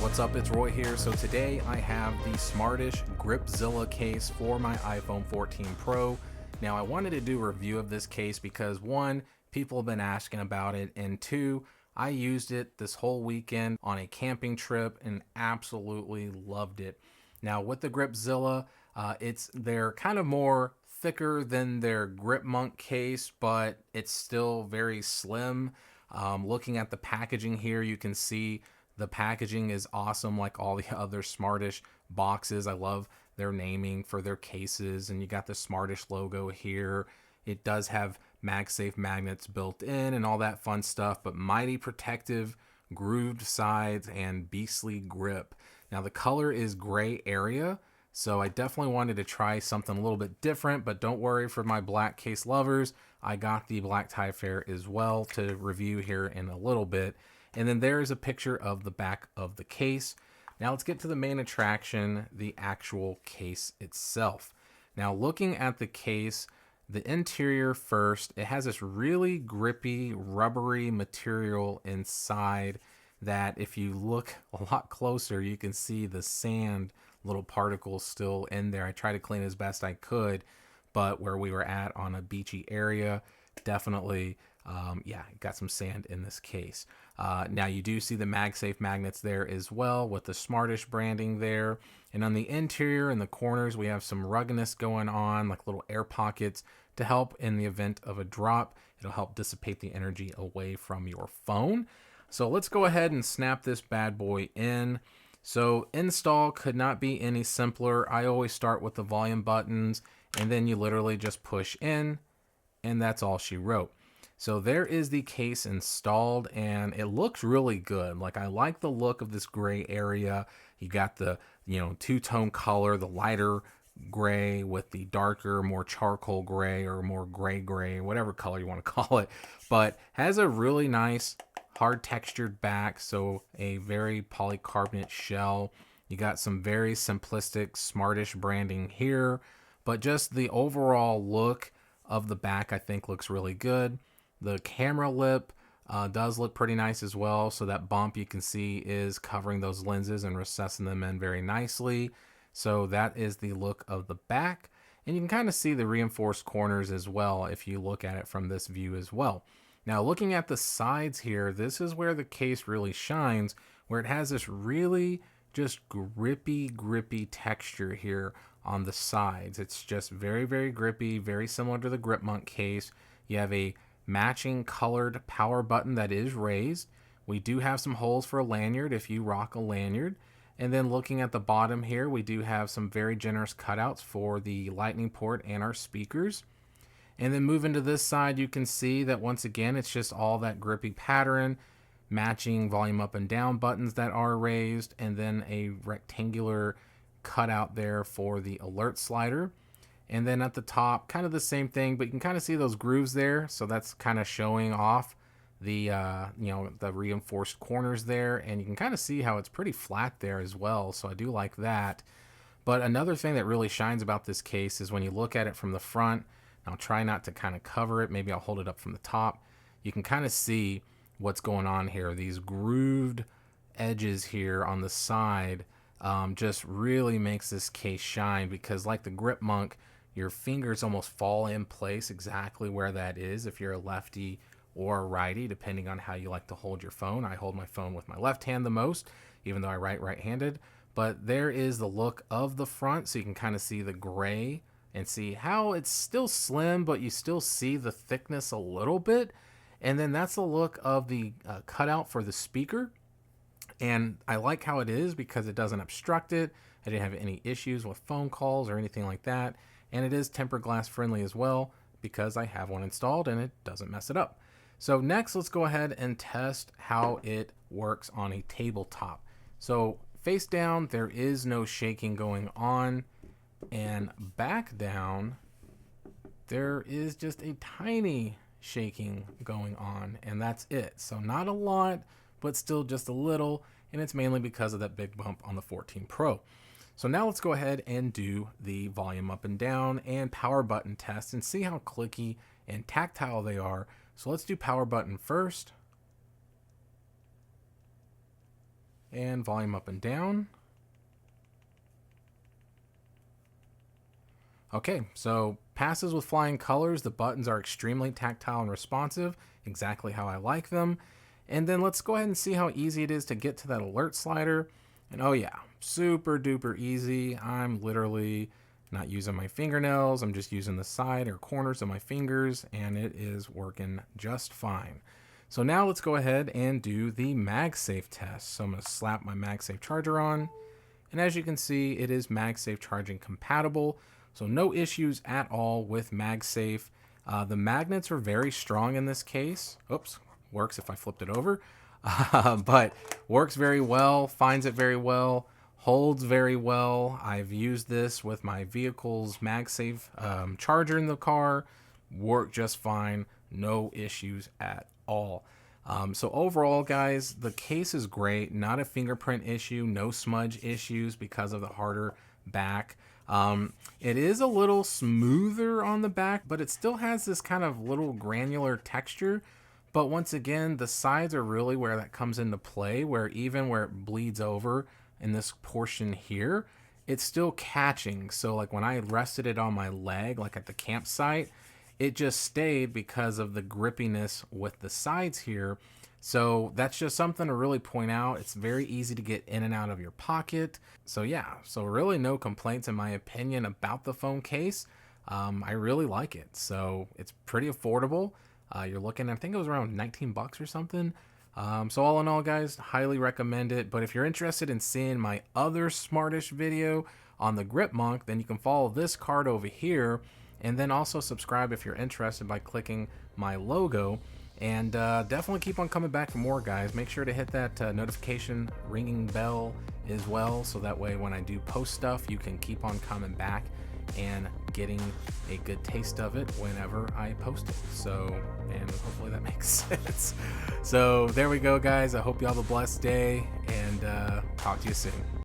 What's up, it's Roy here. So today I have the Smartish GRIPZILLA case for my iPhone 14 Pro. Now I wanted to do a review of this case because one, people have been asking about it, and two, I used it this whole weekend on a camping trip and absolutely loved it. Now with the GRIPZILLA, they're kind of more thicker than their Grip Monk case, but it's still very slim. Looking at the packaging here, you can see the packaging is awesome, like all the other Smartish boxes. I love their naming for their cases, and you got the Smartish logo here. It does have MagSafe magnets built in and all that fun stuff, but mighty protective, grooved sides, and beastly grip. Now the color is gray area, so I definitely wanted to try something a little bit different, but don't worry for my black case lovers. I got the black tie fair as well to review here in a little bit. And then there is a picture of the back of the case. Now let's get to the main attraction, the actual case itself. Now looking at the case, the interior first, it has this really grippy, rubbery material inside that if you look a lot closer, you can see the sand little particles still in there. I tried to clean as best I could, but where we were at on a beachy area, definitely got some sand in this case. Now you do see the MagSafe magnets there as well with the Smartish branding there. And on the interior and the corners, we have some ruggedness going on, like little air pockets to help in the event of a drop. It'll help dissipate the energy away from your phone. So let's go ahead and snap this bad boy in. So install could not be any simpler. I always start with the volume buttons, and then you literally just push in, and that's all she wrote. So there is the case installed, and it looks really good. Like, I like the look of this gray area. You got the, two-tone color, the lighter gray with the darker, more charcoal gray or more gray, whatever color you want to call it. But has a really nice hard textured back, so a very polycarbonate shell. You got some very simplistic Smartish branding here, but just the overall look of the back I think looks really good. The camera lip does look pretty nice as well, so that bump you can see is covering those lenses and recessing them in very nicely. So that is the look of the back, and you can kind of see the reinforced corners as well if you look at it from this view as well. Now looking at the sides here, this is where the case really shines, where it has this really just grippy texture here on the sides. It's just very, very grippy, very similar to the Grip Monk case. You have a matching colored power button that is raised. We do have some holes for a lanyard if you rock a lanyard. And then looking at the bottom here, we do have some very generous cutouts for the lightning port and our speakers. And then moving to this side, you can see that once again, it's just all that grippy pattern, matching volume up and down buttons that are raised, and then a rectangular cutout there for the alert slider. And then at the top, kind of the same thing, but you can kind of see those grooves there. So that's kind of showing off the, the reinforced corners there. And you can kind of see how it's pretty flat there as well. So I do like that. But another thing that really shines about this case is when you look at it from the front, I'll try not to kind of cover it. Maybe I'll hold it up from the top. You can kind of see what's going on here. These grooved edges here on the side just really makes this case shine, because like the Grip Monk, your fingers almost fall in place exactly where that is if you're a lefty or a righty, depending on how you like to hold your phone. I hold my phone with my left hand the most, even though I write right-handed. But there is the look of the front, so you can kind of see the gray and see how it's still slim, but you still see the thickness a little bit. And then that's the look of the cutout for the speaker. And I like how it is because it doesn't obstruct it. I didn't have any issues with phone calls or anything like that. And it is tempered glass friendly as well because I have one installed and it doesn't mess it up. So next, let's go ahead and test how it works on a tabletop. So face down, there is no shaking going on. And back down, there is just a tiny shaking going on, and that's it. So not a lot, but still just a little, and it's mainly because of that big bump on the 14 Pro. So now let's go ahead and do the volume up and down and power button test and see how clicky and tactile they are. So let's do power button first. and volume up and down. Okay, so passes with flying colors. The buttons are extremely tactile and responsive, exactly how I like them. And then let's go ahead and see how easy it is to get to that alert slider. And oh yeah, super duper easy. I'm literally not using my fingernails. I'm just using the side or corners of my fingers, and it is working just fine. So now let's go ahead and do the MagSafe test. So I'm going to slap my MagSafe charger on. And as you can see, it is MagSafe charging compatible. So no issues at all with MagSafe. The magnets are very strong in this case. Oops, works if I flipped it over. But works very well, finds it very well, holds very well. I've used this with my vehicle's MagSafe charger in the car. Worked just fine, no issues at all. So overall, guys, the case is great. Not a fingerprint issue, no smudge issues because of the harder back. It is a little smoother on the back, but it still has this kind of little granular texture. But once again, the sides are really where that comes into play, where even where it bleeds over in this portion here, it's still catching. So like when I rested it on my leg, like at the campsite, it just stayed because of the grippiness with the sides here. So that's just something to really point out. It's very easy to get in and out of your pocket. So yeah, so really no complaints in my opinion about the phone case. I really like it. So it's pretty affordable. You're looking, I think it was around 19 bucks or something. So all in all, guys, highly recommend it. But if you're interested in seeing my other Smartish video on the Grip Monk, then you can follow this card over here. And then also subscribe if you're interested by clicking my logo. And definitely keep on coming back for more, guys. Make sure to hit that notification ringing bell as well, so that way when I do post stuff, you can keep on coming back and getting a good taste of it whenever I post it. So, and hopefully that makes sense. So there we go, guys. I hope you have a blessed day, and talk to you soon.